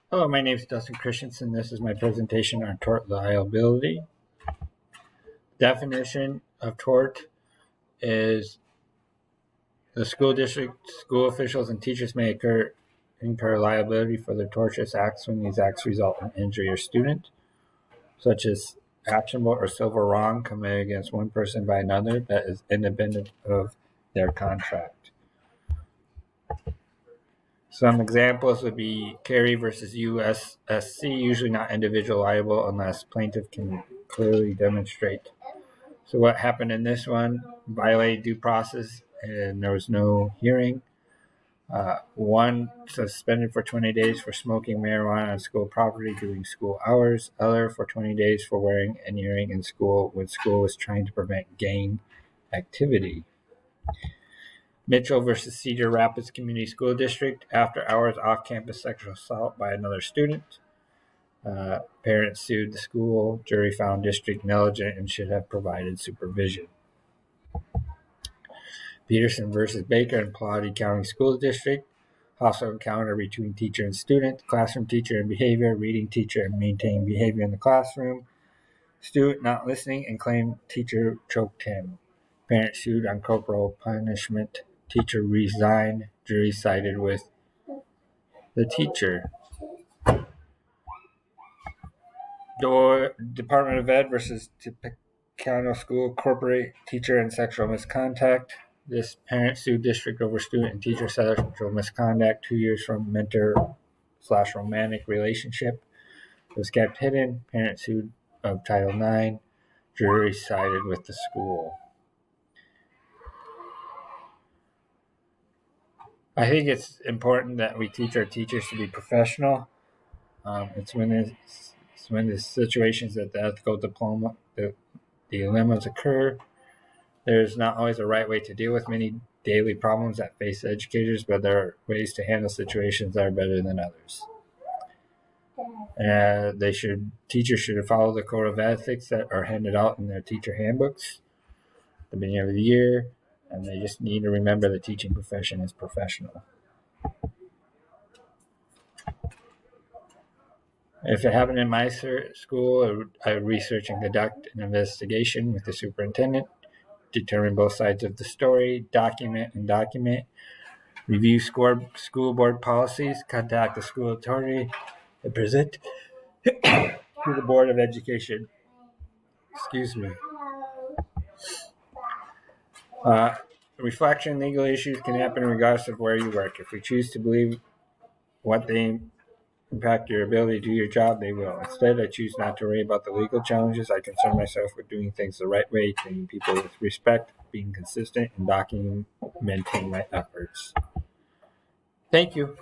Hello, my name is Dustin Christensen. This is my presentation on tort liability. Definition of tort is the school district, school officials, and teachers may incur liability for their tortious acts when these acts result in injury or student, such as actionable or civil wrong committed against one person by another that is independent of their contract. Some examples would be Carey versus USSC, usually not individual liable unless plaintiff can clearly demonstrate. So what happened in this one? Violated due process and there was no hearing. One suspended for 20 days for smoking marijuana on school property during school hours. Other for 20 days for wearing and earring in school when school was trying to prevent gang activity. Mitchell versus Cedar Rapids Community School District, after hours off-campus sexual assault by another student. Parents sued the school. Jury found district negligent and should have provided supervision. Peterson versus Baker and Pulaski County School District, hostile encounter between teacher and student, classroom teacher and behavior, reading teacher and maintaining behavior in the classroom, student not listening and claimed teacher choked him. Parent sued on corporal punishment. Teacher resigned. Jury sided with the teacher. Department of Ed versus Tippecanoe School Corporate, teacher and sexual misconduct. This parent sued district over student and teacher sexual misconduct 2 years from mentor/romantic relationship. It was kept hidden. Parent sued of Title IX. Jury sided with the school. I think it's important that we teach our teachers to be professional. It's when the situations that the ethical dilemmas occur. There's not always a right way to deal with many daily problems that face educators, but there are ways to handle situations that are better than others. Teachers should follow the code of ethics that are handed out in their teacher handbooks at the beginning of the year, and they just need to remember the teaching profession is professional. If it happened in my school, I would research and conduct an investigation with the superintendent, determine both sides of the story, document, review school board policies, contact the school authority, and present to the Board of Education. Excuse me. Reflection legal issues can happen regardless of where you work. If we choose to believe what they impact your ability to do your job, they will. Instead, I choose not to worry about the legal challenges. I concern myself with doing things the right way, treating people with respect, being consistent, and documenting my efforts. Thank you.